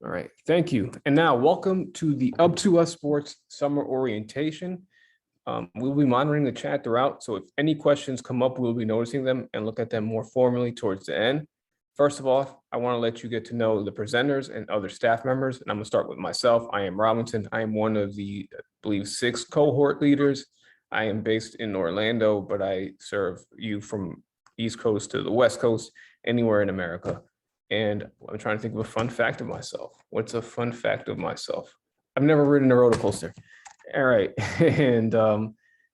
All right, thank you. And now welcome to the Up2Us Sports Summer Orientation. We'll be monitoring the chat throughout. So if any questions come up, we'll be noticing them and look at them more formally towards the end. First of all, I want to let you get to know the presenters and other staff members. And I'm going to start with myself. I am Robinson. I am one of the, I believe, 6 cohort leaders. I am based in Orlando, but I serve you from East Coast to the West Coast, anywhere in America. And I'm trying to think of a fun fact of myself. What's a fun fact of myself? I've never ridden a roller coaster. All right. And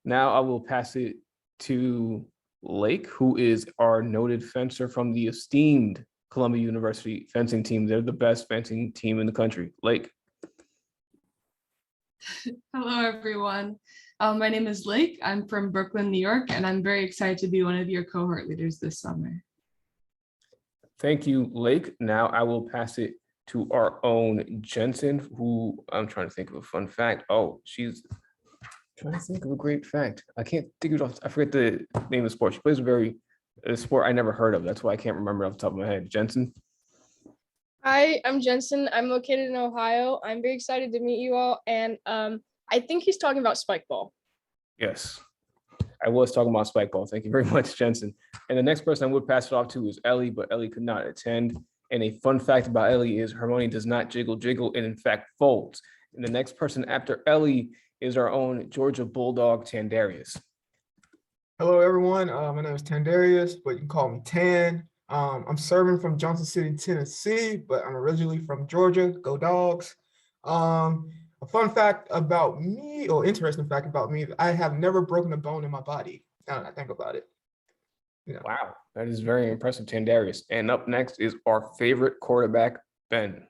now I will pass it to Lake, who is our noted fencer from the esteemed Columbia University fencing team. They're the best fencing team in the country. Lake. Hello, everyone. My name is Lake. I'm from Brooklyn, New York, and I'm very excited to be one of your cohort leaders this summer. Thank you, Lake. Now I will pass it to our own Jensen, who I'm trying to think of a fun fact. Oh, she's trying to think of a great fact. I can't think of it off. I forget the name of the sport. She plays a sport I never heard of. That's why I can't remember off the top of my head. Jensen. Hi, I'm Jensen. I'm located in Ohio. I'm very excited to meet you all. And I think he's talking about spike ball. Yes, I was talking about spike ball. Thank you very much, Jensen. And the next person I would pass it off to is Ellie, but Ellie could not attend. And a fun fact about Ellie is her money does not jiggle, and in fact folds. And the next person after Ellie is our own Georgia Bulldog, Tandarius. Hello, everyone. My name is Tandarius, but you can call me Tan. I'm serving from Johnson City, Tennessee, but I'm originally from Georgia. Go Dogs. A fun fact about me, or interesting fact about me, I have never broken a bone in my body. Now that I think about it. Yeah. Wow, that is very impressive, Tandarius. And up next is our favorite quarterback, Ben.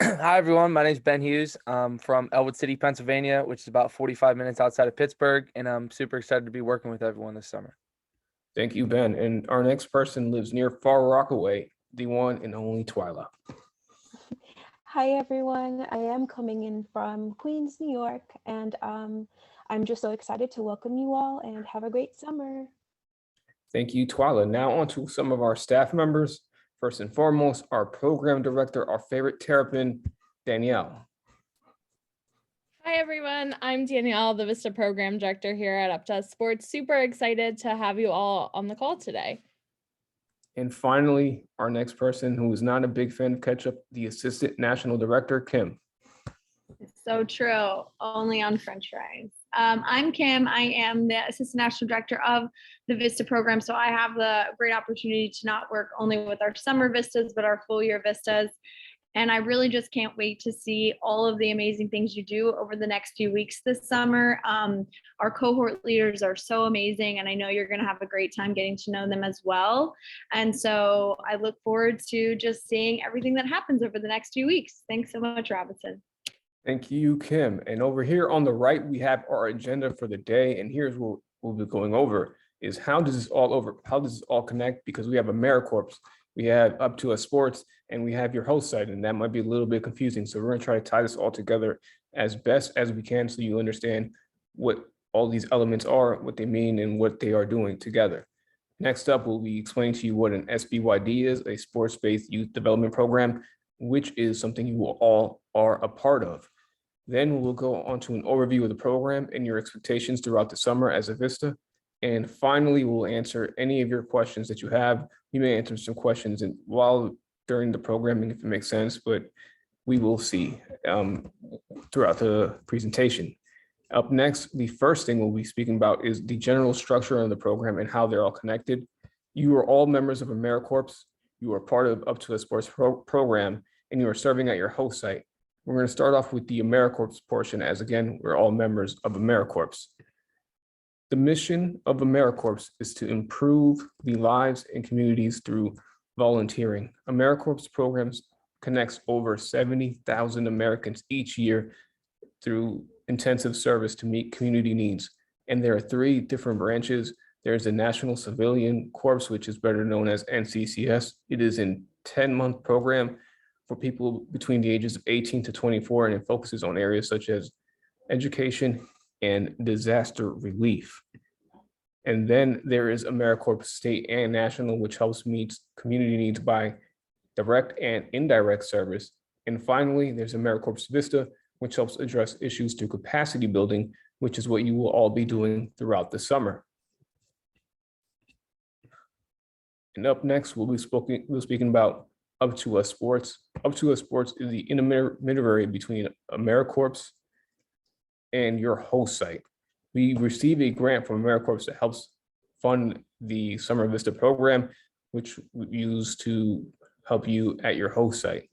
Hi, everyone. My name is Ben Hughes. I'm from Elwood City, Pennsylvania, which is about 45 minutes outside of Pittsburgh, and I'm super excited to be working with everyone this summer. Thank you, Ben. And our next person lives near Far Rockaway, the one and only Twyla. Hi, everyone. I am coming in from Queens, New York, and I'm just so excited to welcome you all and have a great summer. Thank you, Twyla. Now on to some of our staff members. First and foremost, our program director, our favorite terrapin, Danielle. Hi, everyone. I'm Danielle, the VISTA program director here at Up2Us Sports. Super excited to have you all on the call today. And finally, our next person who is not a big fan of ketchup, the assistant national director, Kim. It's so true, only on French fries. I'm Kim. I am the assistant national director of the VISTA program. So I have the great opportunity to not work only with our summer VISTAs, but our full year VISTAs. And I really just can't wait to see all of the amazing things you do over the next few weeks this summer. Our cohort leaders are so amazing, and I know you're going to have a great time getting to know them as well. And so I look forward to just seeing everything that happens over the next few weeks. Thanks so much, Robinson. Thank you, Kim. And over here on the right, we have our agenda for the day. And here's what we'll be going over is how does this all connect? Because we have AmeriCorps, we have Up2Us Sports, and we have your host site, and that might be a little bit confusing. So we're going to try to tie this all together as best as we can so you understand what all these elements are, what they mean, and what they are doing together. Next up, we'll be explaining to you what an SBYD is, a sports-based youth development program, which is something you all are a part of. Then we'll go on to an overview of the program and your expectations throughout the summer as a VISTA. And finally, we'll answer any of your questions that you have. We may answer some questions while during the programming, if it makes sense, but we will see throughout the presentation. Up next, the first thing we'll be speaking about is the general structure of the program and how they're all connected. You are all members of AmeriCorps. You are part of Up2Us Sports program, and you are serving at your host site. We're going to start off with the AmeriCorps portion, as again, we're all members of AmeriCorps. The mission of AmeriCorps is to improve the lives and communities through volunteering. AmeriCorps programs connects over 70,000 Americans each year through intensive service to meet community needs. And there are 3 different branches. There's the National Civilian Corps, which is better known as NCCS. It is a 10-month program for people between the ages of 18 to 24, and it focuses on areas such as education and disaster relief. And then there is AmeriCorps State and National, which helps meet community needs by direct and indirect service. And finally, there's AmeriCorps VISTA, which helps address issues through capacity building, which is what you will all be doing throughout the summer. And up next, we'll be speaking about Up2Us Sports. Up2Us Sports is the intermediary between AmeriCorps and your host site. We receive a grant from AmeriCorps that helps fund the Summer Vista program, which we use to help you at your host site.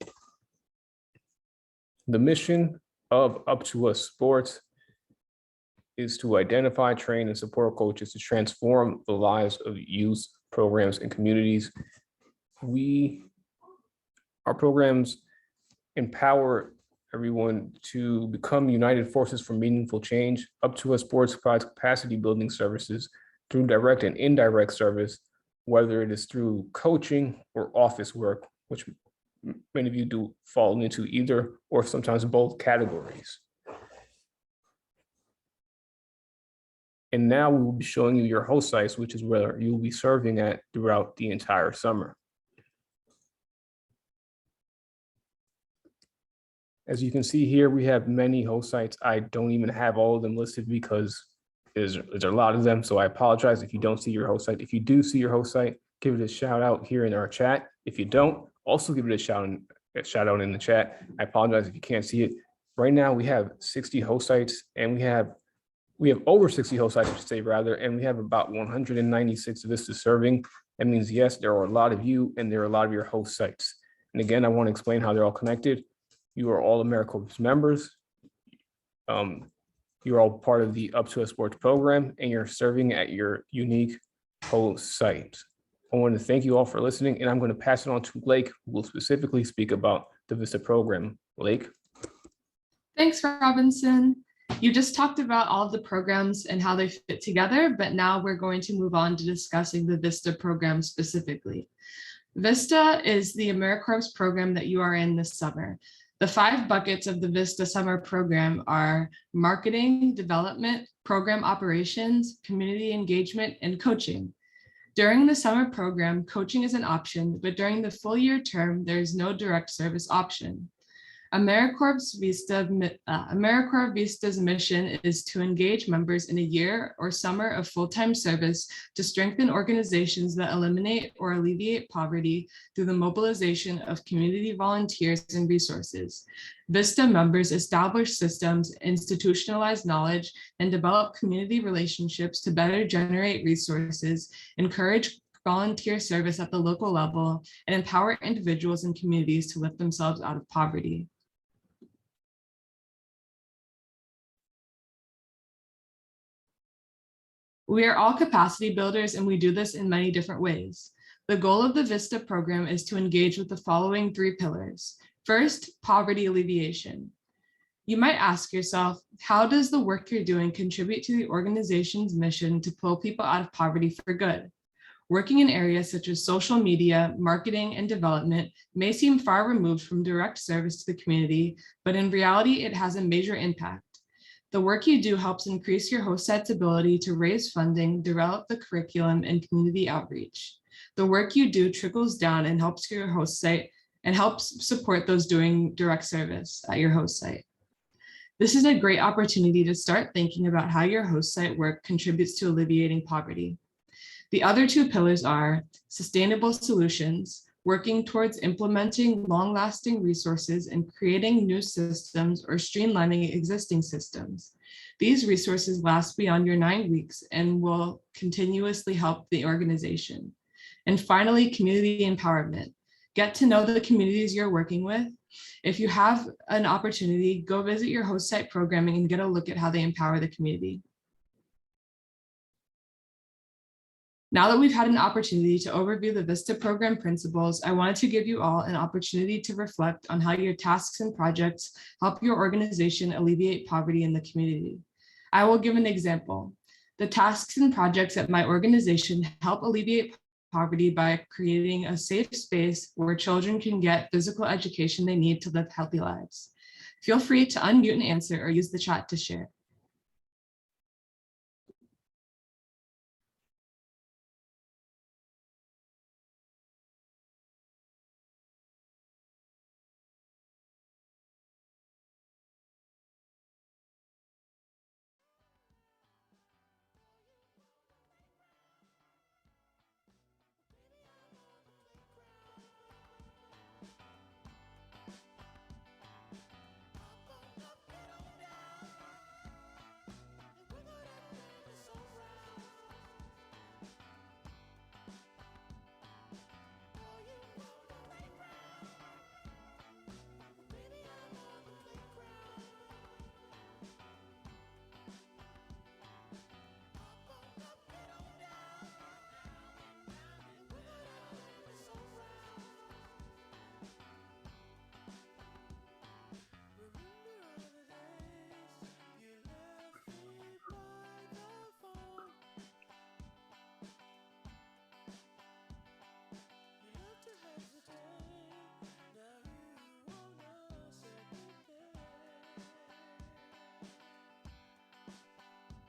The mission of Up2Us Sports is to identify, train, and support coaches to transform the lives of youth, programs, and communities. Our programs empower everyone to become united forces for meaningful change. Up2Us Sports provides capacity building services through direct and indirect service, whether it is through coaching or office work, which many of you do fall into either or sometimes both categories. And now we will be showing you your host sites, which is where you will be serving at throughout the entire summer. As you can see here, we have many host sites. I don't even have all of them listed because there's a lot of them. So I apologize if you don't see your host site. If you do see your host site, give it a shout out here in our chat. If you don't, also give it a shout out in the chat. I apologize if you can't see it. Right now we have 60 host sites, and we have over 60 host sites, I should say rather, and we have about 196 VISTA serving. That means, yes, there are a lot of you and there are a lot of your host sites. And again, I want to explain how they're all connected. You are all AmeriCorps members. You're all part of the Up2Us Sports program, and you're serving at your unique host site. I want to thank you all for listening, and I'm going to pass it on to Lake, who will specifically speak about the VISTA program. Lake. Thanks, Robinson. You just talked about all of the programs and how they fit together, but now we're going to move on to discussing the VISTA program specifically. VISTA is the AmeriCorps program that you are in this summer. The 5 buckets of the VISTA summer program are marketing, development, program operations, community engagement, and coaching. During the summer program, coaching is an option, but during the full year term, there is no direct service option. AmeriCorps VISTA's mission is to engage members in a year or summer of full-time service to strengthen organizations that eliminate or alleviate poverty through the mobilization of community volunteers and resources. VISTA members establish systems, institutionalize knowledge, and develop community relationships to better generate resources, encourage volunteer service at the local level, and empower individuals and communities to lift themselves out of poverty. We are all capacity builders, and we do this in many different ways. The goal of the VISTA program is to engage with the following 3 pillars. First, poverty alleviation. You might ask yourself, how does the work you're doing contribute to the organization's mission to pull people out of poverty for good? Working in areas such as social media, marketing, and development may seem far removed from direct service to the community, but in reality, it has a major impact. The work you do helps increase your host site's ability to raise funding, develop the curriculum, and community outreach. The work you do trickles down and helps your host site and helps support those doing direct service at your host site. This is a great opportunity to start thinking about how your host site work contributes to alleviating poverty. The other 2 pillars are sustainable solutions, working towards implementing long-lasting resources and creating new systems or streamlining existing systems. These resources last beyond your 9 weeks and will continuously help the organization. And finally, community empowerment. Get to know the communities you're working with. If you have an opportunity, go visit your host site programming and get a look at how they empower the community. Now that we've had an opportunity to overview the VISTA program principles, I wanted to give you all an opportunity to reflect on how your tasks and projects help your organization alleviate poverty in the community. I will give an example. The tasks and projects at my organization help alleviate poverty by creating a safe space where children can get physical education they need to live healthy lives. Feel free to unmute and answer or use the chat to share.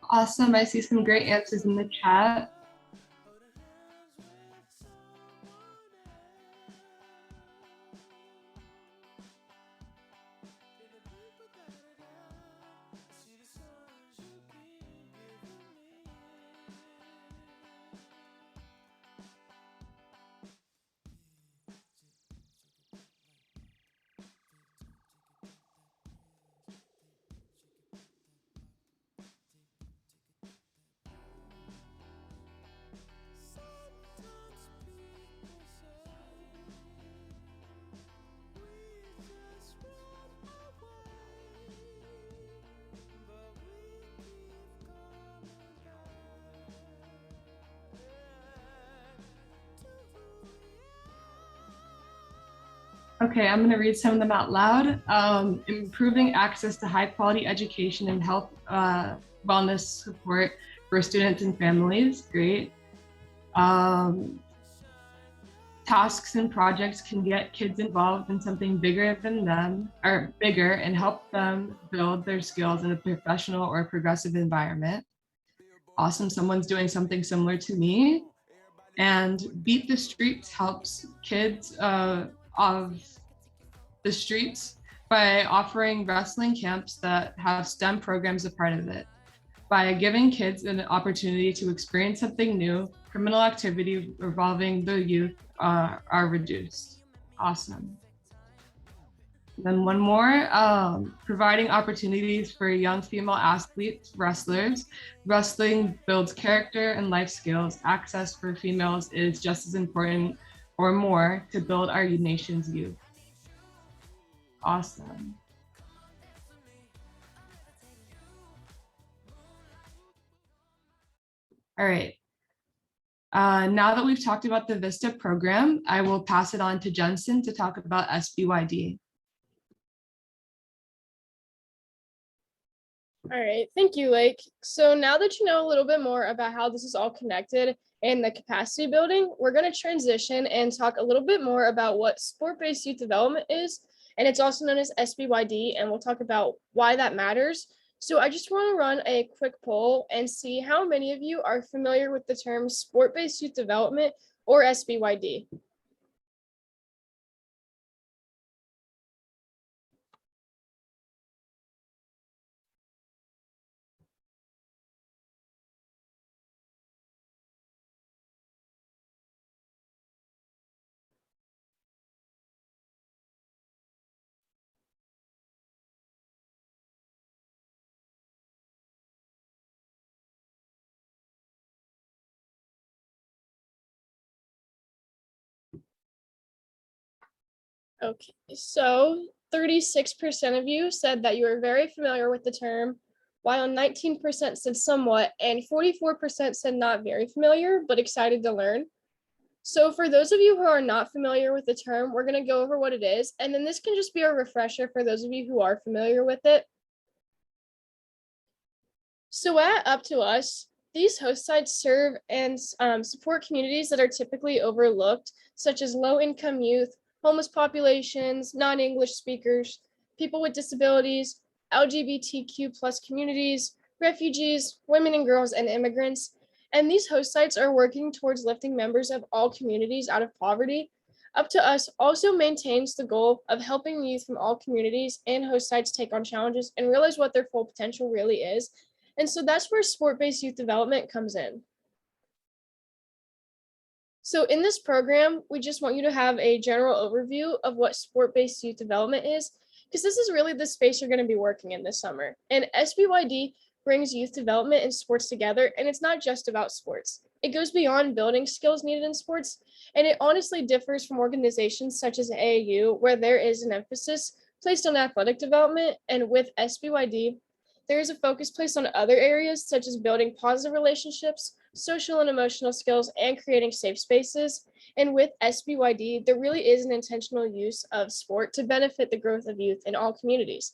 Awesome. I see some great answers in the chat. Okay, I'm going to read some of them out loud. Improving access to high quality education and health wellness support for students and families. Great. Tasks and projects can get kids involved in something bigger than them, or bigger, and help them build their skills in a professional or progressive environment. Awesome, someone's doing something similar to me. And Beat the Streets helps kids of the streets by offering wrestling camps that have STEM programs a part of it. By giving kids an opportunity to experience something new, criminal activity involving the youth are reduced. Awesome. Then one more, providing opportunities for young female athletes, wrestlers. Wrestling builds character and life skills. Access for females is just as important or more to build our nation's youth. Awesome. All right. Now that we've talked about the VISTA program, I will pass it on to Jensen to talk about SBYD. All right, thank you, Lake. So now that you know a little bit more about how this is all connected and the capacity building, we're going to transition and talk a little bit more about what sport-based youth development is, and it's also known as SBYD, and we'll talk about why that matters. So I just want to run a quick poll and see how many of you are familiar with the term sport-based youth development, or SBYD. Okay, so 36% of you said that you are very familiar with the term, while 19% said somewhat, and 44% said not very familiar, but excited to learn. So for those of you who are not familiar with the term, we're going to go over what it is, and then this can just be a refresher for those of you who are familiar with it. So at Up2Us, these host sites serve and support communities that are typically overlooked, such as low-income youth, homeless populations, non-English speakers, people with disabilities, LGBTQ plus communities, refugees, women and girls, and immigrants. And these host sites are working towards lifting members of all communities out of poverty. Up2Us also maintains the goal of helping youth from all communities and host sites take on challenges and realize what their full potential really is. And so that's where sport-based youth development comes in. So in this program, we just want you to have a general overview of what sport-based youth development is, because this is really the space you're going to be working in this summer. And SBYD brings youth development and sports together, and it's not just about sports. It goes beyond building skills needed in sports, and it honestly differs from organizations such as AAU, where there is an emphasis placed on athletic development, and with SBYD, there is a focus placed on other areas such as building positive relationships, social and emotional skills, and creating safe spaces. And with SBYD, there really is an intentional use of sport to benefit the growth of youth in all communities.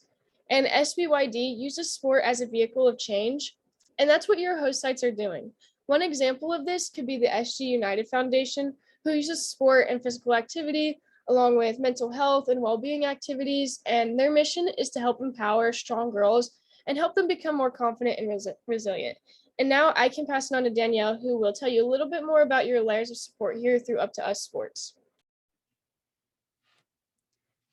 And SBYD uses sport as a vehicle of change, and that's what your host sites are doing. One example of this could be the SG United Foundation, who uses sport and physical activity along with mental health and well-being activities, and their mission is to help empower strong girls and help them become more confident and resilient. And now I can pass it on to Danielle, who will tell you a little bit more about your layers of support here through Up2Us Sports.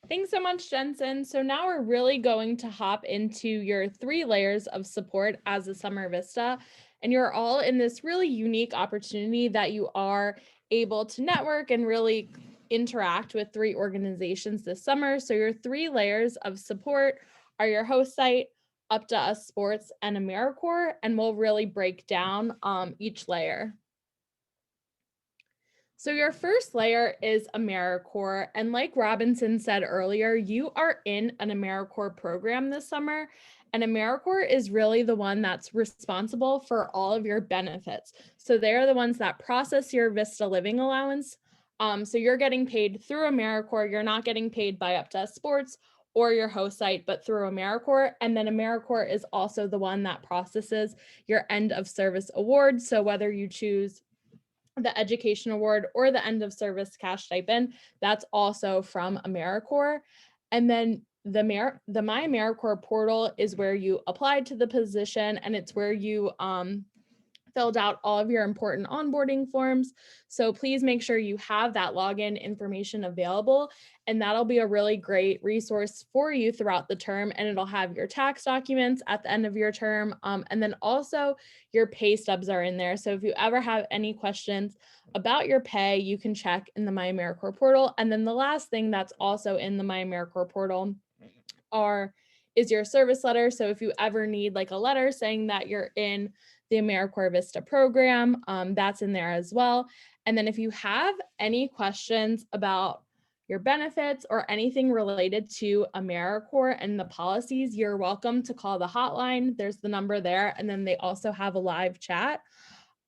Thanks so much, Jensen. So now we're really going to hop into your 3 layers of support as a summer Vista. And you're all in this really unique opportunity that you are able to network and really interact with 3 organizations this summer. So your 3 layers of support are your host site, Up2Us Sports, and AmeriCorps, and we'll really break down each layer. So your first layer is AmeriCorps, and like Robinson said earlier, you are in an AmeriCorps program this summer, and AmeriCorps is really the one that's responsible for all of your benefits. So they're the ones that process your VISTA living allowance. So you're getting paid through AmeriCorps. You're not getting paid by Up2Us Sports or your host site, but through AmeriCorps. And then AmeriCorps is also the one that processes your end of service award. So whether you choose the education award or the end of service cash stipend, that's also from AmeriCorps. And then the My AmeriCorps portal is where you applied to the position, and it's where you filled out all of your important onboarding forms. So please make sure you have that login information available, and that'll be a really great resource for you throughout the term. And it'll have your tax documents at the end of your term. And then also your pay stubs are in there. So if you ever have any questions about your pay, you can check in the My AmeriCorps portal. And then the last thing that's also in the My AmeriCorps portal is your service letter. So if you ever need like a letter saying that you're in the AmeriCorps VISTA program, that's in there as well. And then if you have any questions about your benefits or anything related to AmeriCorps and the policies, you're welcome to call the hotline. There's the number there. And then they also have a live chat.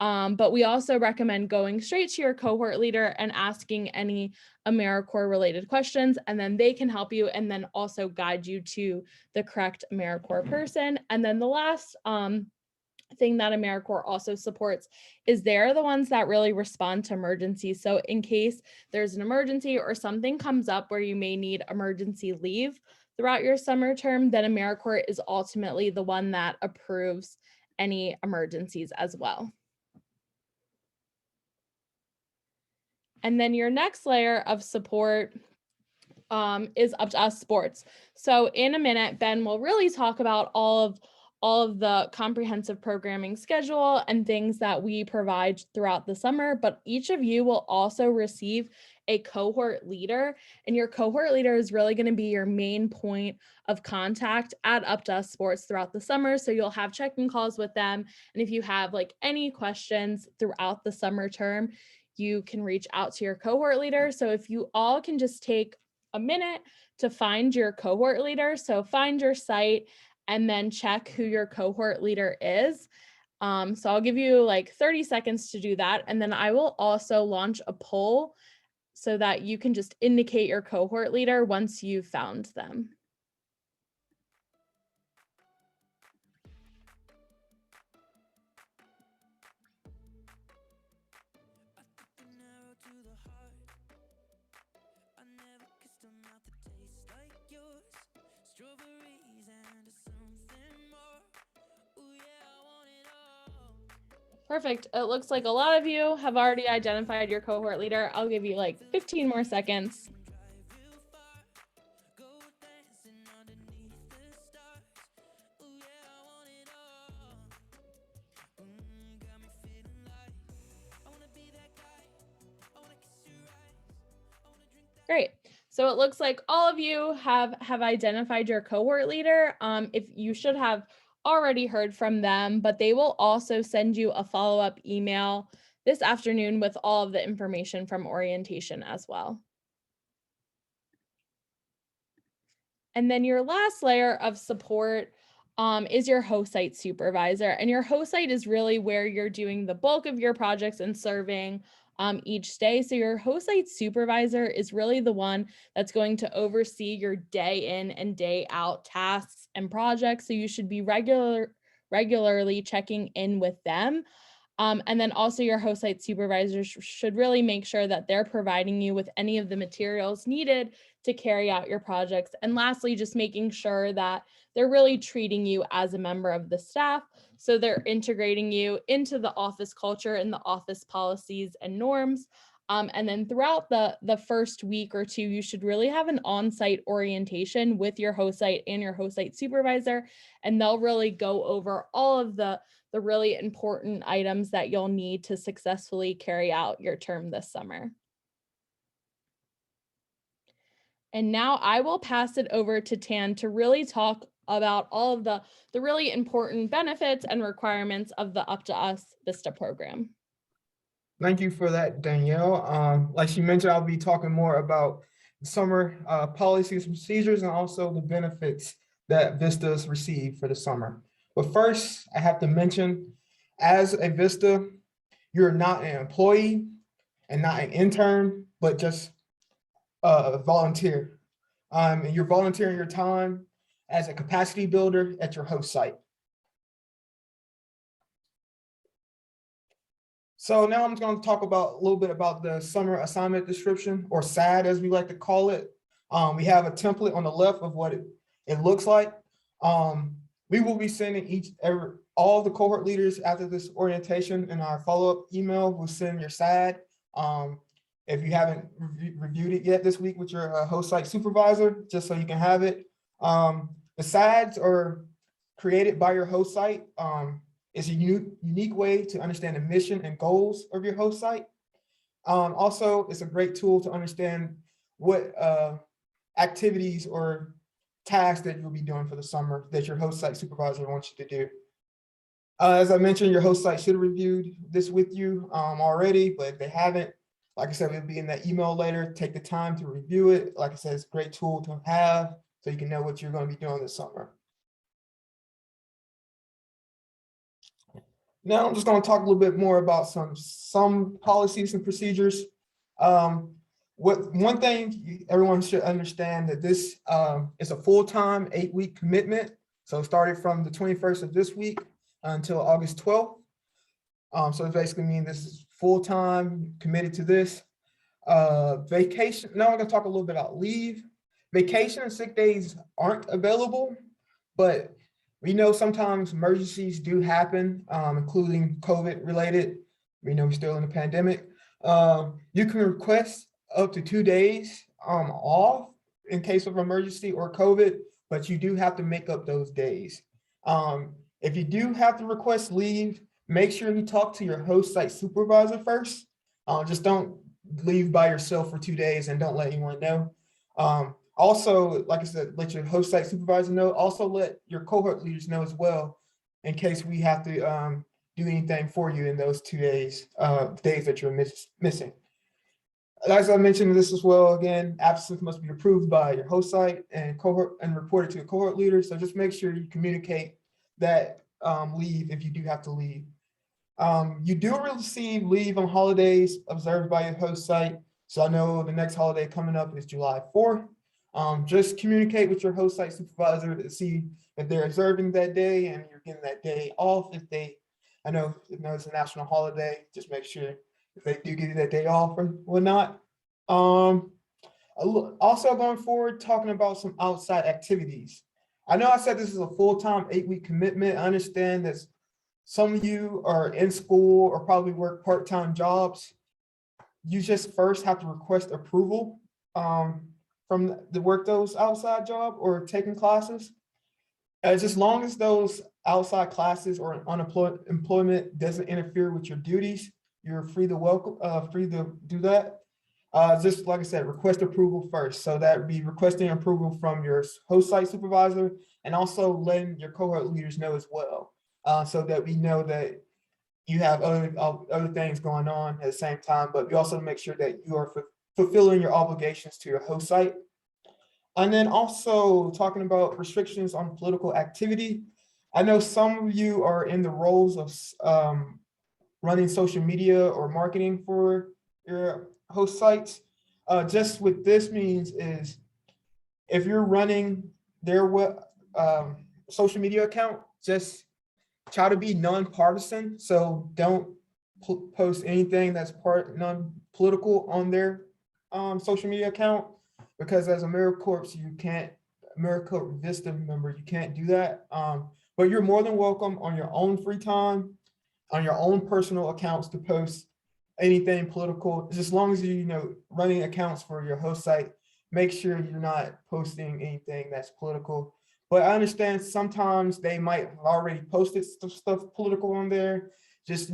But we also recommend going straight to your cohort leader and asking any AmeriCorps related questions, and then they can help you and then also guide you to the correct AmeriCorps person. And then the last thing that AmeriCorps also supports is they're the ones that really respond to emergencies. So in case there's an emergency or something comes up where you may need emergency leave throughout your summer term, then AmeriCorps is ultimately the one that approves any emergencies as well. And then your next layer of support is Up2Us Sports. So in a minute, Ben will really talk about all of the comprehensive programming schedule and things that we provide throughout the summer, but each of you will also receive a cohort leader, and your cohort leader is really going to be your main point of contact at Up2Us Sports throughout the summer. So you'll have check-in calls with them, and if you have like any questions throughout the summer term, you can reach out to your cohort leader. So if you all can just take a minute to find your cohort leader, so find your site and then check who your cohort leader is. So I'll give you like 30 seconds to do that. And then I will also launch a poll so that you can just indicate your cohort leader once you've found them. Perfect. It looks like a lot of you have already identified your cohort leader. I'll give you like 15 more seconds. Great. So it looks like all of you have identified your cohort leader. If you should have already heard from them, but they will also send you a follow-up email this afternoon with all of the information from orientation as well. And then your last layer of support is your host site supervisor. And your host site is really where you're doing the bulk of your projects and serving each day. So your host site supervisor is really the one that's going to oversee your day in and day out tasks and projects. So you should be regularly checking in with them. And then also your host site supervisors should really make sure that they're providing you with any of the materials needed to carry out your projects. And lastly, just making sure that they're really treating you as a member of the staff. So they're integrating you into the office culture and the office policies and norms. And then throughout the first week or two, you should really have an on-site orientation with your host site and your host site supervisor, and they'll really go over all of the really important items that you'll need to successfully carry out your term this summer. And now I will pass it over to Tan to really talk about all of the really important benefits and requirements of the Up2Us VISTA program. Thank you for that, Danielle. Like she mentioned, I'll be talking more about summer policies and procedures and also the benefits that VISTAs receive for the summer. But first, I have to mention, as a VISTA, you're not an employee and not an intern, but just a volunteer. And you're volunteering your time as a capacity builder at your host site. So now I'm going to talk about a little bit about the summer assignment description, or SAD as we like to call it. We have a template on the left of what it looks like. We will be sending all the cohort leaders after this orientation in our follow-up email. We'll send your SAD. If you haven't reviewed it yet this week with your host site supervisor, just so you can have it. The SADs are created by your host site. It's a unique way to understand the mission and goals of your host site. Also, it's a great tool to understand what activities or tasks that you'll be doing for the summer that your host site supervisor wants you to do. As I mentioned, your host site should have reviewed this with you already, but if they haven't, like I said, it'll be in that email later. Take the time to review it. Like I said, it's a great tool to have so you can know what you're going to be doing this summer. Now I'm just going to talk a little bit more about some policies and procedures. One thing everyone should understand that this is a full-time 8-week commitment. So it started from the 21st of this week until August 12th. So it basically means this is full-time committed to this. Vacation, now I'm going to talk a little bit about leave. Vacation and sick days aren't available, but we know sometimes emergencies do happen, including COVID related. We know we're still in a pandemic. You can request up to 2 days off in case of emergency or COVID, but you do have to make up those days. If you do have to request leave, make sure you talk to your host site supervisor first. Just don't leave by yourself for 2 days and don't let anyone know. Also, like I said, let your host site supervisor know. Also let your cohort leaders know as well, in case we have to do anything for you in those 2 days, days that you're missing. As I mentioned this as well, again, absence must be approved by your host site and cohort and reported to your cohort leader. So just make sure you communicate that leave if you do have to leave. You do receive leave on holidays observed by your host site. So I know the next holiday coming up is July 4th. Just communicate with your host site supervisor to see if they're observing that day and you're getting that day off. I know it's a national holiday, just make sure if they do give you that day off or whatnot. Also going forward, talking about some outside activities. I know I said this is a full-time 8-week commitment. I understand that some of you are in school or probably work part-time jobs. You just first have to request approval from the work those outside job or taking classes. As long as those outside classes or employment doesn't interfere with your duties, you're free to do that. Just like I said, request approval first. So that would be requesting approval from your host site supervisor and also letting your cohort leaders know as well, so that we know that you have other things going on at the same time, but you also make sure that you are fulfilling your obligations to your host site. And then also talking about restrictions on political activity. I know some of you are in the roles of running social media or marketing for your host sites. Just what this means is if you're running their social media account, just try to be nonpartisan. So don't post anything that's non-political on their social media account, because as AmeriCorps, you can't, AmeriCorps VISTA member, you can't do that. But you're more than welcome on your own free time, on your own personal accounts to post anything political, just as long as you know running accounts for your host site. Make sure you're not posting anything that's political. But I understand sometimes they might have already posted stuff political on there. Just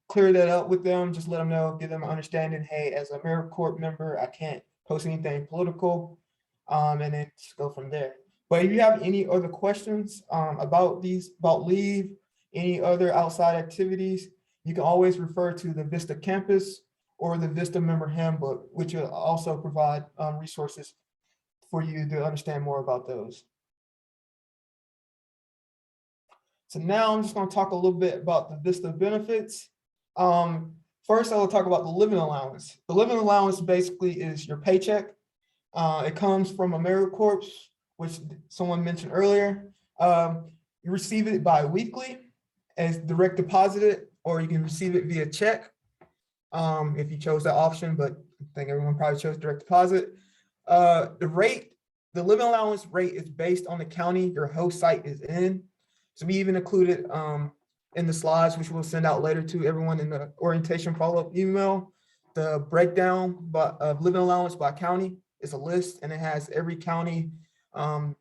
clear that up with them. Just let them know, give them an understanding. Hey, as a AmeriCorps member, I can't post anything political, and then just go from there. But if you have any other questions about leave, any other outside activities, you can always refer to the VISTA campus or the VISTA member handbook, which will also provide resources for you to understand more about those. So now I'm just going to talk a little bit about the VISTA benefits. First, I will talk about the living allowance. The living allowance basically is your paycheck. It comes from AmeriCorps, which someone mentioned earlier. You receive it bi-weekly as direct deposited, or you can receive it via check if you chose that option, but I think everyone probably chose direct deposit. The living allowance rate is based on the county your host site is in. So we even included in the slides, which we'll send out later to everyone in the orientation follow-up email, the breakdown of living allowance by county. It's a list and it has every county, I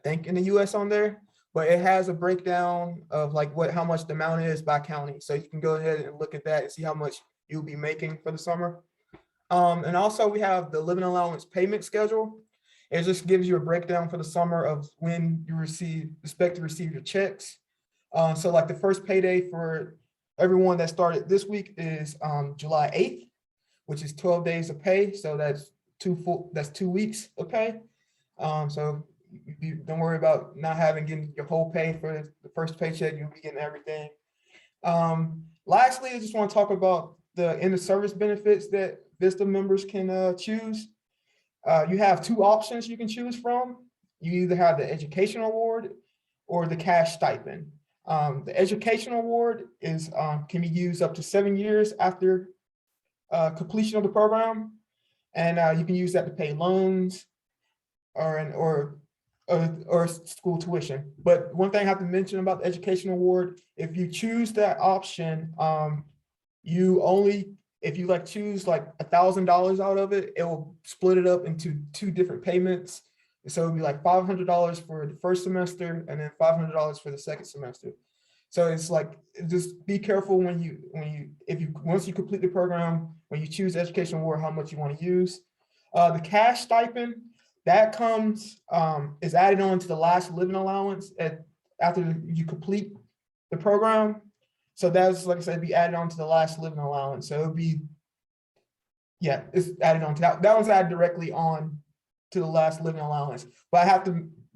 think in the US on there, but it has a breakdown of like how much the amount is by county. So you can go ahead and look at that and see how much you'll be making for the summer. And also we have the living allowance payment schedule. It just gives you a breakdown for the summer of when you expect to receive your checks. So like the first payday for everyone that started this week is July 8th, which is 12 days of pay. So that's 2 weeks of pay. So you don't worry about not getting your whole pay for the first paycheck. You'll be getting everything. Lastly, I just want to talk about the end of service benefits that VISTA members can choose. You have 2 options you can choose from. You either have the education award or the cash stipend. The education award can be used up to 7 years after completion of the program, and you can use that to pay loans or school tuition. But one thing I have to mention about the education award, if you choose that option, if you choose like $1,000 out of it, it will split it up into 2 different payments. So it'll be like $500 for the first semester and then $500 for the second semester. So it's like, just be careful once you complete the program, when you choose education award, how much you want to use. The cash stipend that is added on to the last living allowance after you complete the program. So that's, like I said, be added on to the last living allowance. So it'll be, it's added on to that. That one's added directly on to the last living allowance. But I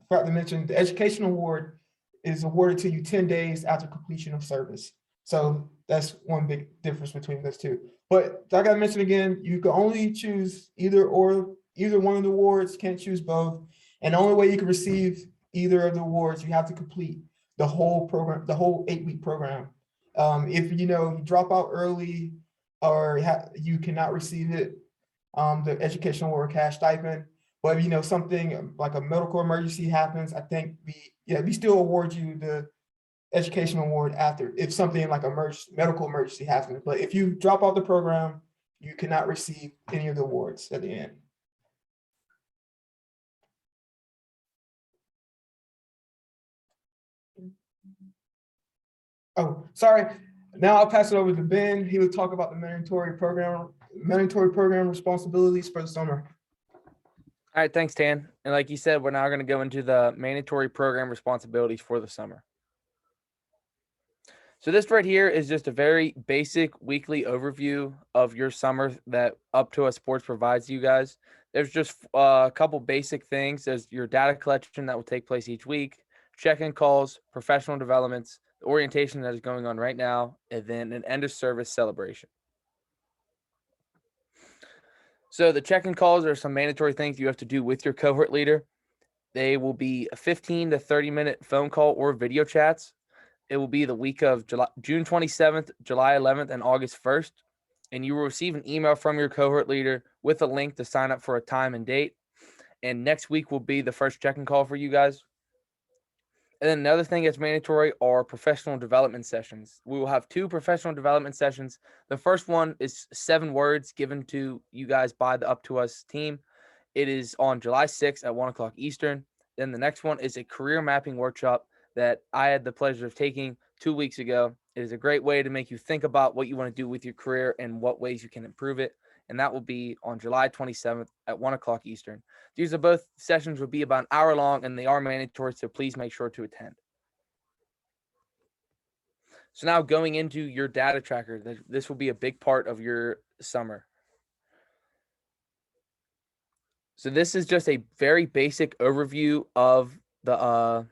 forgot to mention the education award is awarded to you 10 days after completion of service. So that's one big difference between those two. But like I mentioned again, you can only choose either one of the awards, can't choose both. And the only way you can receive either of the awards, you have to complete the whole program, the whole 8-week program. If you drop out early or you cannot receive it, the educational award cash stipend. But if something like a medical emergency happens, I think we still award you the education award after, if something like a medical emergency happens. But if you drop out the program, you cannot receive any of the awards at the end. Oh, sorry. Now I'll pass it over to Ben. He will talk about the mandatory program responsibilities for the summer. All right, thanks, Tan. And like you said, we're now going to go into the mandatory program responsibilities for the summer. So this right here is just a very basic weekly overview of your summer that Up2Us Sports provides you guys. There's just a couple basic things. There's your data collection that will take place each week, check-in calls, professional developments, the orientation that is going on right now, and then an end of service celebration. So the check-in calls are some mandatory things you have to do with your cohort leader. They will be 15 to 30-minute phone call or video chats. it will be the week of June 27th, July 11th, and August 1st. And you will receive an email from your cohort leader with a link to sign up for a time and date. And next week will be the first check-in call for you guys. And then another thing that's mandatory are professional development sessions. We will have 2 professional development sessions. The first one is 7 words given to you guys by the Up2Us team. It is on July 6th at 1 o'clock Eastern. Then the next one is a career mapping workshop that I had the pleasure of taking 2 weeks ago. It is a great way to make you think about what you want to do with your career and what ways you can improve it. And that will be on July 27th at 1 o'clock Eastern. These are both sessions will be about an hour long, and they are mandatory, so please make sure to attend. So now going into your data tracker, this will be a big part of your summer. So this is just a very basic overview of the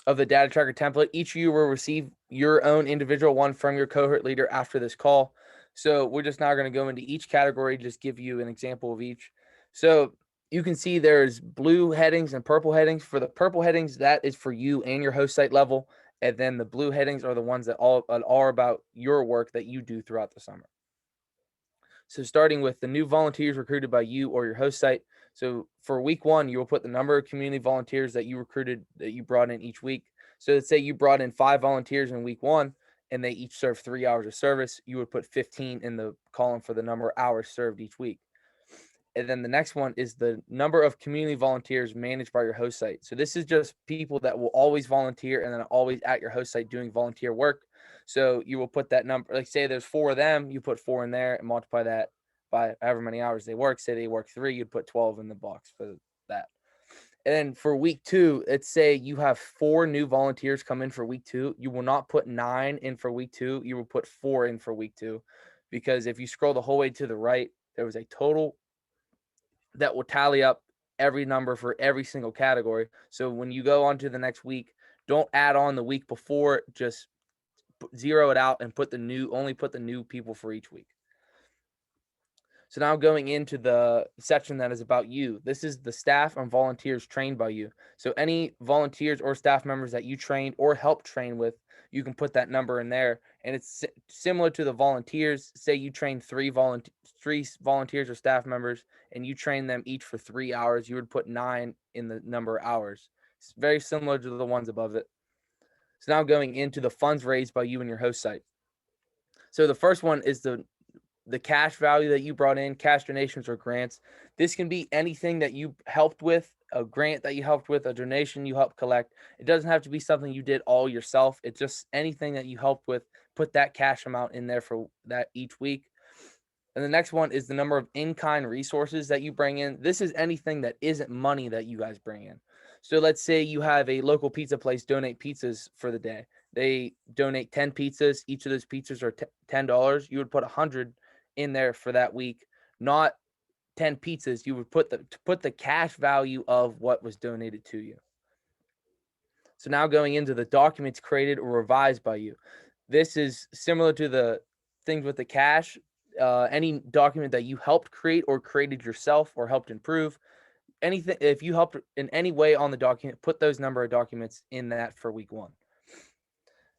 data tracker template. Each of you will receive your own individual one from your cohort leader after this call. So we're just now going to go into each category, just give you an example of each. So you can see there's blue headings and purple headings. For the purple headings, that is for you and your host site level. And then the blue headings are the ones that are about your work that you do throughout the summer. So starting with the new volunteers recruited by you or your host site. So for week 1, you will put the number of community volunteers that you recruited, that you brought in each week. So let's say you brought in 5 volunteers in week 1 and they each serve 3 hours of service. You would put 15 in the column for the number of hours served each week. And then the next one is the number of community volunteers managed by your host site. So this is just people that will always volunteer and then always at your host site doing volunteer work. So you will put that number, like say there's 4 of them, you put 4 in there and multiply that by however many hours they work. Say they work 3, you'd put 12 in the box for that. And then for week 2, let's say you have 4 new volunteers come in for week 2. You will not put 9 in for week 2. You will put 4 in for week 2, because if you scroll the whole way to the right, there was a total that will tally up every number for every single category. So when you go on to the next week, don't add on the week before, just zero it out and only put the new people for each week. So now going into the section that is about you. This is the staff and volunteers trained by you. So any volunteers or staff members that you trained or helped train with, you can put that number in there. And it's similar to the volunteers. Say you train 3 volunteers or staff members and you train them each for 3 hours, you would put 9 in the number of hours. It's very similar to the ones above it. So now going into the funds raised by you and your host site. So the first one is the cash value that you brought in, cash donations or grants. This can be anything that you helped with, a grant that you helped with, a donation you helped collect. It doesn't have to be something you did all yourself. It's just anything that you helped with, put that cash amount in there for that each week. And the next one is the number of in-kind resources that you bring in. This is anything that isn't money that you guys bring in. So let's say you have a local pizza place donate pizzas for the day. They donate 10 pizzas. Each of those pizzas are $10. You would put 100 in there for that week, not 10 pizzas. You would put the cash value of what was donated to you. So now going into the documents created or revised by you. This is similar to the things with the cash. Any document that you helped create or created yourself or helped improve, anything, if you helped in any way on the document, put those number of documents in that for week 1.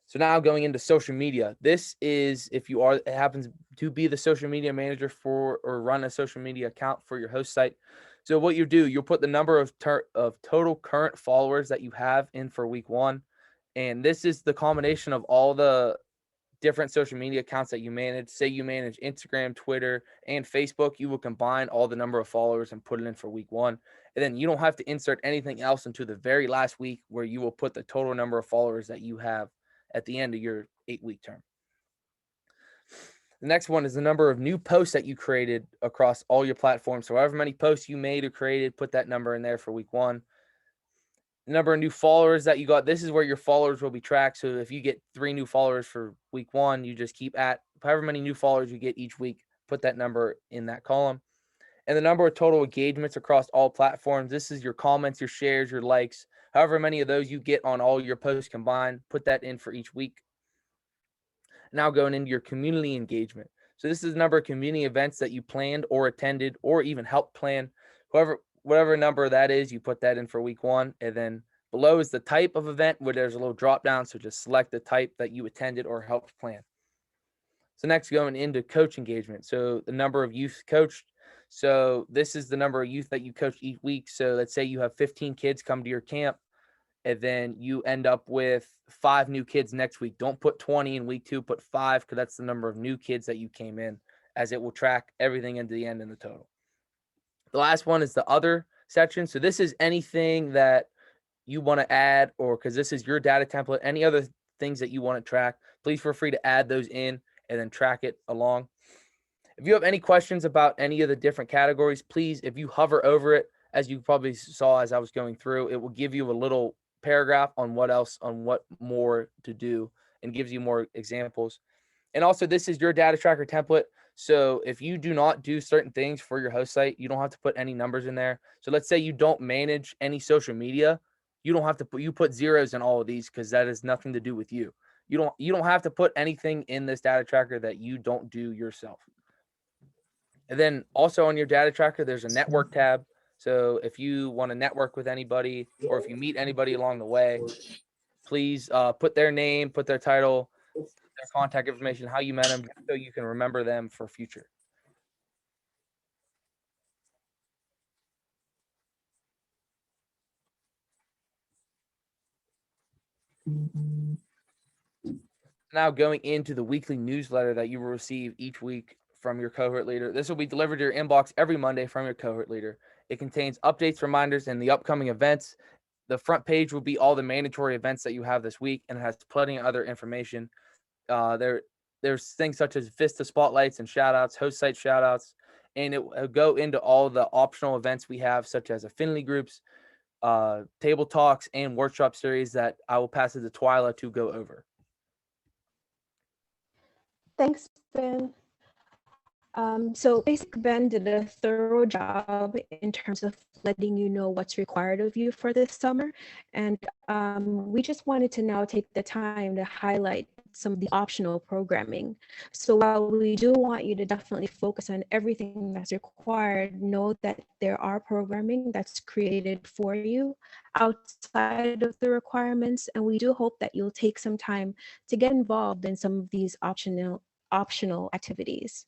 So now going into social media, this is if you happens to be the social media manager for or run a social media account for your host site. So what you do, you'll put the number of total current followers that you have in for week 1. And this is the combination of all the different social media accounts that you manage. Say you manage Instagram, Twitter, and Facebook, you will combine all the number of followers and put it in for week 1. And then you don't have to insert anything else into the very last week, where you will put the total number of followers that you have at the end of your 8-week term. The next one is the number of new posts that you created across all your platforms. So however many posts you made or created, put that number in there for week 1. The number of new followers that you got, this is where your followers will be tracked. So if you get 3 new followers for week 1, you just keep at however many new followers you get each week, put that number in that column. And the number of total engagements across all platforms. This is your comments, your shares, your likes. However many of those you get on all your posts combined, put that in for each week. Now going into your community engagement. So this is the number of community events that you planned or attended or even helped plan. Whatever number that is, you put that in for week 1, and then Below is the type of event where there's a little drop down. So just select the type that you attended or helped plan. So next, going into coach engagement. So the number of youth coached. So this is the number of youth that you coach each week. So let's say you have 15 kids come to your camp, and then you end up with 5 new kids next week. Don't put 20 in week 2, put 5, because that's the number of new kids that you came in, as it will track everything into the end in the total. The last one is the other section. So this is anything that you want to add, or because this is your data template, any other things that you want to track, please feel free to add those in and then track it along. If you have any questions about any of the different categories, please, if you hover over it, as you probably saw as I was going through, it will give you a little paragraph on what else, on what more to do, and gives you more examples. And also, this is your data tracker template. So if you do not do certain things for your host site, you don't have to put any numbers in there. So let's say you don't manage any social media. You don't have to put, you put zeros in all of these, because that has nothing to do with you. You don't have to put anything in this data tracker that you don't do yourself. And then also on your data tracker, there's a network tab. So if you want to network with anybody, or if you meet anybody along the way, please put their name, put their title, their contact information, how you met them, so you can remember them for future. Now going into the weekly newsletter that you will receive each week from your cohort leader. This will be delivered to your inbox every Monday from your cohort leader. It contains updates, reminders, and the upcoming events. The front page will be all the mandatory events that you have this week, and it has plenty of other information. There's things such as VISTA spotlights and shout outs, host site shout outs, and it will go into all the optional events we have, such as affinity groups, table talks, and workshop series that I will pass it to Twyla to go over. Thanks, Ben. So basically, Ben did a thorough job in terms of letting you know what's required of you for this summer. And we just wanted to now take the time to highlight some of the optional programming. So while we do want you to definitely focus on everything that's required, know that there are programming that's created for you outside of the requirements. And we do hope that you'll take some time to get involved in some of these optional activities.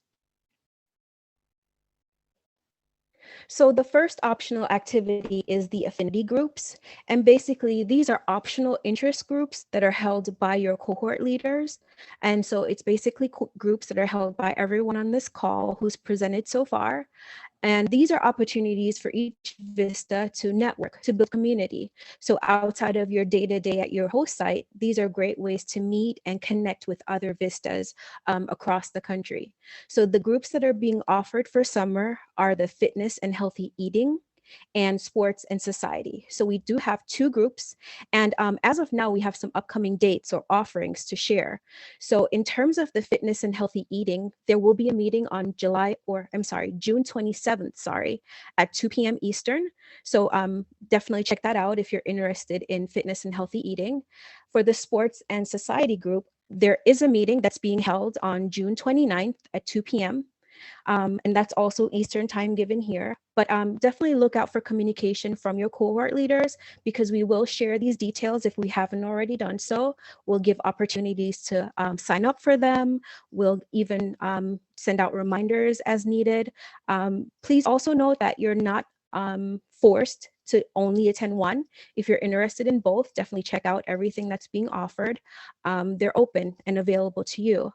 So the first optional activity is the affinity groups. And basically, these are optional interest groups that are held by your cohort leaders. And so it's basically groups that are held by everyone on this call who's presented so far. And these are opportunities for each VISTA to network, to build community. So outside of your day-to-day at your host site, these are great ways to meet and connect with other VISTAs across the country. So the groups that are being offered for summer are the fitness and healthy eating, and sports and society. So we do have 2 groups. And as of now, we have some upcoming dates or offerings to share. So in terms of the fitness and healthy eating, there will be a meeting on June 27th, at 2 p.m. Eastern. So definitely check that out if you're interested in fitness and healthy eating. For the sports and society group, there is a meeting that's being held on June 29th at 2 p.m. And that's also Eastern time given here. But definitely look out for communication from your cohort leaders, because we will share these details if we haven't already done so. We'll give opportunities to sign up for them. We'll even send out reminders as needed. Please also note that you're not forced to only attend one. If you're interested in both, definitely check out everything that's being offered. They're open and available to you.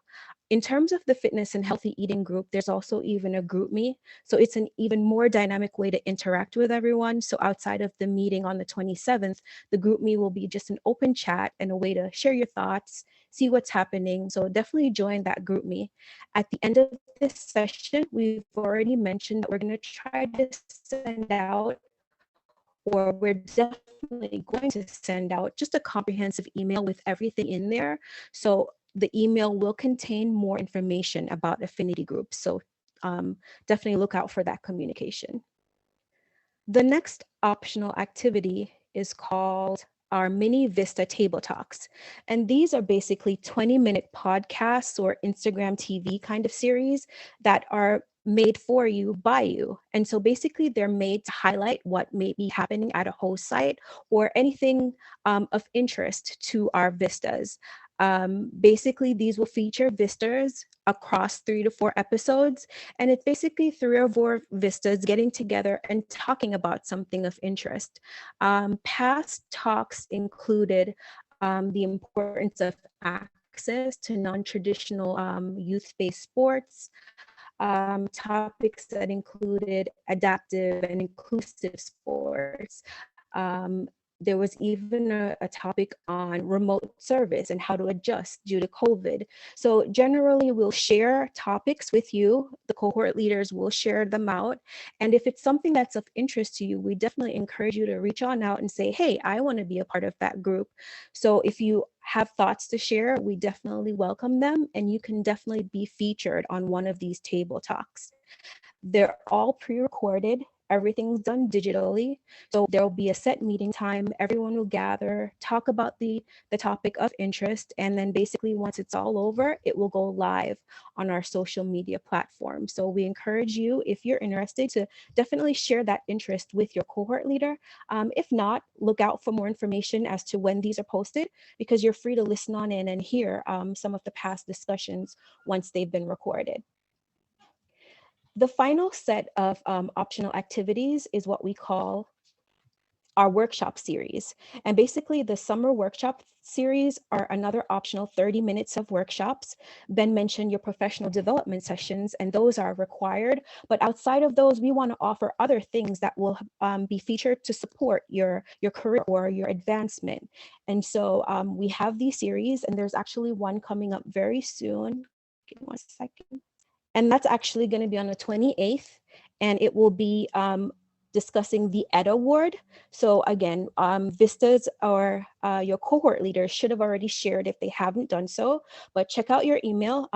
In terms of the fitness and healthy eating group, there's also even a group me. So it's an even more dynamic way to interact with everyone. So outside of the meeting on the 27th, the group me will be just an open chat and a way to share your thoughts, see what's happening. So definitely join that group me. At the end of this session, we've already mentioned that we're going to try to send out, or we're definitely going to send out, just a comprehensive email with everything in there. So the email will contain more information about affinity groups. So definitely look out for that communication. The next optional activity is called our mini VISTA table talks. And these are basically 20-minute podcasts or Instagram TV kind of series that are made for you by you. And so basically they're made to highlight what may be happening at a host site or anything of interest to our vistas. Basically, these will feature vistas across 3 to 4 episodes, and it's basically 3 or 4 vistas getting together and talking about something of interest. Past talks included the importance of access to non-traditional youth-based sports, topics that included adaptive and inclusive sports. There was even a topic on remote service and how to adjust due to COVID. So generally we'll share topics with you. The cohort leaders will share them out. And if it's something that's of interest to you, we definitely encourage you to reach on out and say, hey, I want to be a part of that group. So if you have thoughts to share, we definitely welcome them, and you can definitely be featured on one of these table talks. They're all pre-recorded. Everything's done digitally. So there'll be a set meeting time. Everyone will gather, talk about the topic of interest. And then basically once it's all over, it will go live on our social media platform. So we encourage you, if you're interested, to definitely share that interest with your cohort leader. If not, look out for more information as to when these are posted, because you're free to listen on in and hear some of the past discussions once they've been recorded. The final set of optional activities is what we call our workshop series. And basically the summer workshop series are another optional 30 minutes of workshops. Ben mentioned your professional development sessions, and those are required. But outside of those, we want to offer other things that will be featured to support your career or your advancement. And so we have these series, and there's actually one coming up very soon. Give me 1 second. And that's actually going to be on the 28th, and it will be discussing the Ed Award. So again, Vistas or your cohort leaders should have already shared if they haven't done so, but check out your email.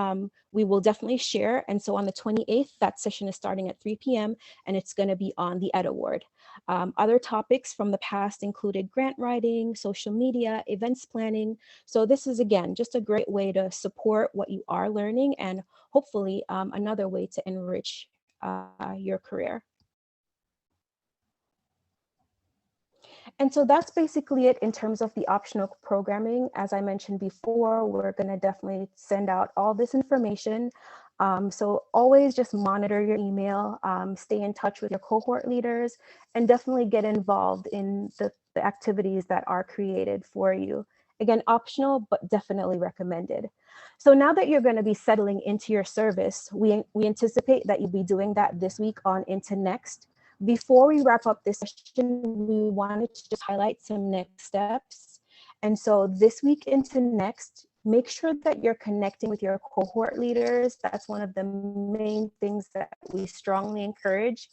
We will definitely share. And so on the 28th, that session is starting at 3 p.m. and it's going to be on the Ed Award. Other topics from the past included grant writing, social media, events planning. So this is, again, just a great way to support what you are learning, and hopefully another way to enrich your career. And so that's basically it in terms of the optional programming. As I mentioned before, we're going to definitely send out all this information. So always just monitor your email, stay in touch with your cohort leaders, and definitely get involved in the activities that are created for you. Again, optional, but definitely recommended. So now that you're going to be settling into your service, we anticipate that you'll be doing that this week on into next. Before we wrap up this session, we wanted to just highlight some next steps. And so this week into next, make sure that you're connecting with your cohort leaders. That's one of the main things that we strongly encourage.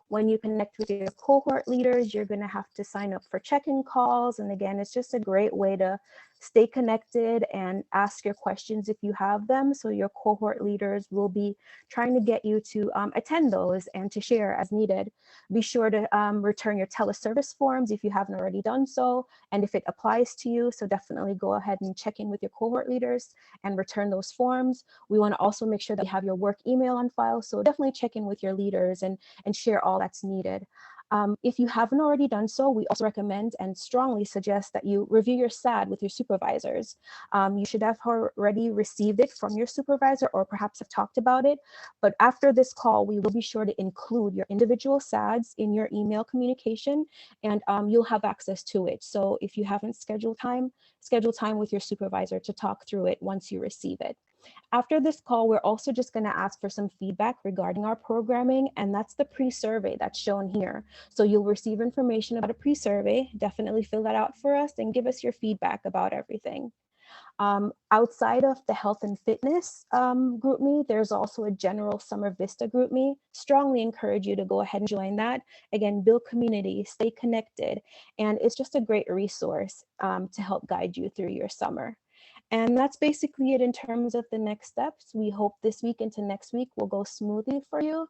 When you connect with your cohort leaders, you're going to have to sign up for check-in calls. And again, it's just a great way to stay connected and ask your questions if you have them. So your cohort leaders will be trying to get you to attend those and to share as needed. Be sure to return your teleservice forms if you haven't already done so, and if it applies to you. So definitely go ahead and check in with your cohort leaders and return those forms. We want to also make sure that you have your work email on file. So definitely check in with your leaders and share all that's needed. If you haven't already done so, we also recommend and strongly suggest that you review your SAD with your supervisors. You should have already received it from your supervisor or perhaps have talked about it. But after this call, we will be sure to include your individual SADs in your email communication, and you'll have access to it. So if you haven't scheduled time, schedule time with your supervisor to talk through it once you receive it. After this call, we're also just going to ask for some feedback regarding our programming, and that's the pre-survey that's shown here. So you'll receive information about a pre-survey. Definitely fill that out for us and give us your feedback about everything. Outside of the health and fitness GroupMe, there's also a general Summer Vista GroupMe. Strongly encourage you to go ahead and join that. Again, build community, stay connected, and it's just a great resource to help guide you through your summer. And that's basically it in terms of the next steps. We hope this week into next week will go smoothly for you.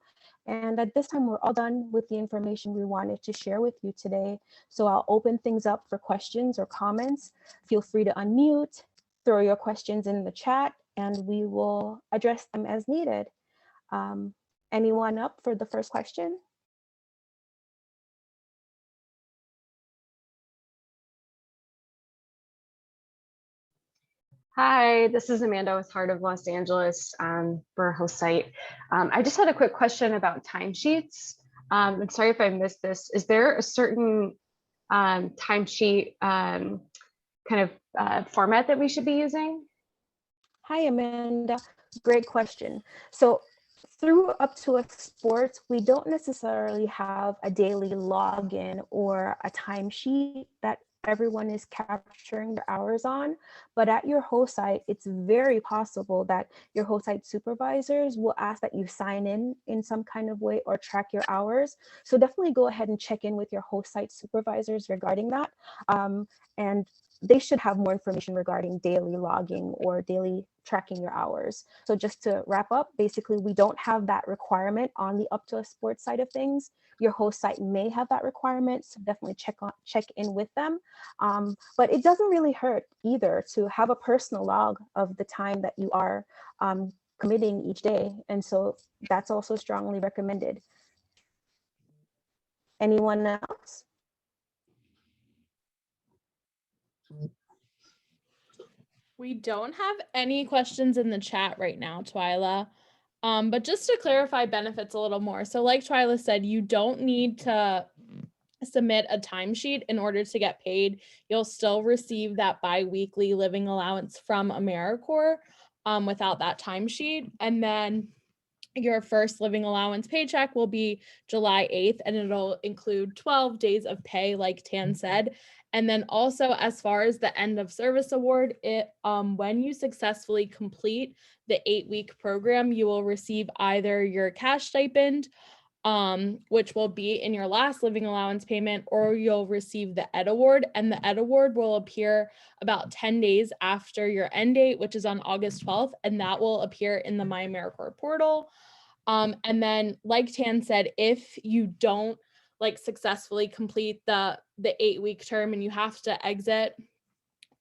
And at this time, we're all done with the information we wanted to share with you today. So I'll open things up for questions or comments. Feel free to unmute, throw your questions in the chat, and we will address them as needed. Anyone up for the first question? Hi, this is Amanda with Heart of Los Angeles for host site. I just had a quick question about timesheets. I'm sorry if I missed this. Is there a certain timesheet format that we should be using? Hi, Amanda. Great question. So through Up2Us Sports, we don't necessarily have a daily login or a timesheet that everyone is capturing their hours on, but at your host site, it's very possible that your host site supervisors will ask that you sign in some kind of way or track your hours. So definitely go ahead and check in with your host site supervisors regarding that. And they should have more information regarding daily logging or daily tracking your hours. So just to wrap up, basically, we don't have that requirement on the Up2Us Sports side of things. Your host site may have that requirement, so definitely check in with them. But it doesn't really hurt either to have a personal log of the time that you are committing each day. And so that's also strongly recommended. Anyone else? We don't have any questions in the chat right now, Twyla. But just to clarify benefits a little more. So like Twyla said, you don't need to submit a timesheet in order to get paid. You'll still receive that bi-weekly living allowance from AmeriCorps without that timesheet. And then your first living allowance paycheck will be July 8th, and it'll include 12 days of pay, like Tan said. And then also, as far as the end of service award, when you successfully complete the 8-week program, you will receive either your cash stipend, which will be in your last living allowance payment, or you'll receive the Ed Award. And the Ed Award will appear about 10 days after your end date, which is on August 12th, and that will appear in the My AmeriCorps portal. And then, like Tan said, if you don't successfully complete the 8-week term and you have to exit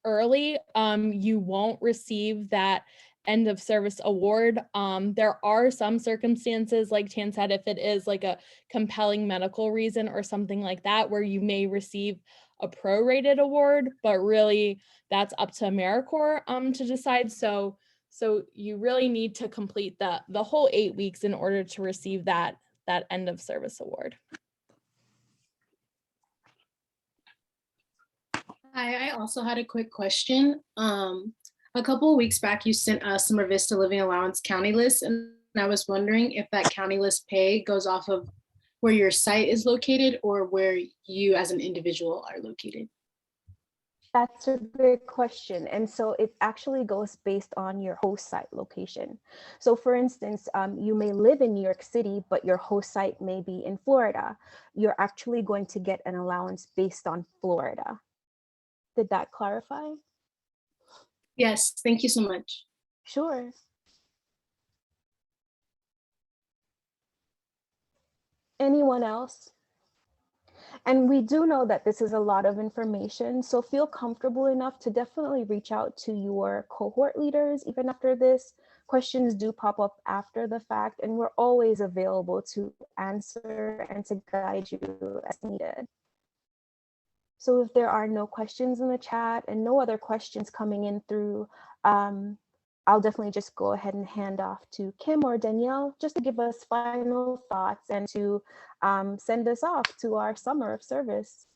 early, you won't receive that end of service award. There are some circumstances, like Tan said, if it is like a compelling medical reason or something like that, where you may receive a prorated award, but really that's up to AmeriCorps to decide. So you really need to complete the whole 8 weeks in order to receive that end of service award. Hi, I also had a quick question. A couple of weeks back, you sent us Summer Vista Living Allowance county list, and I was wondering if that county list pay goes off of where your site is located or where you as an individual are located. That's a great question. And so it actually goes based on your host site location. So for instance, you may live in New York City, but your host site may be in Florida. You're actually going to get an allowance based on Florida. Did that clarify? Yes, thank you so much. Sure. Anyone else? And we do know that this is a lot of information, so feel comfortable enough to definitely reach out to your cohort leaders. Even after this, questions do pop up after the fact, and we're always available to answer and to guide you as needed. So if there are no questions in the chat and no other questions coming in through, I'll definitely just go ahead and hand off to Kim or Danielle just to give us final thoughts and to send us off to our summer of service.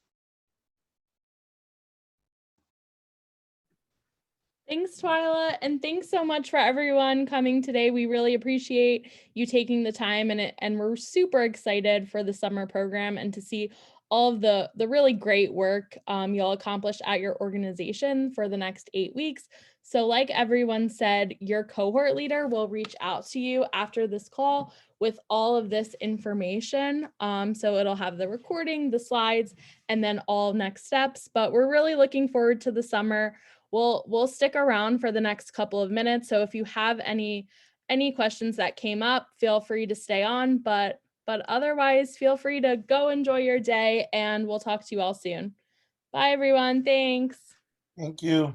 Thanks, Twyla, and thanks so much for everyone coming today. We really appreciate you taking the time, and we're super excited for the summer program and to see all of the really great work you'll accomplish at your organization for the next 8 weeks. So like everyone said, your cohort leader will reach out to you after this call with all of this information. So it'll have the recording, the slides, and then all next steps. But we're really looking forward to the summer. We'll stick around for the next couple of minutes. So if you have any questions that came up, feel free to stay on, but otherwise feel free to go enjoy your day, and we'll talk to you all soon. Bye everyone. Thanks. Thank you.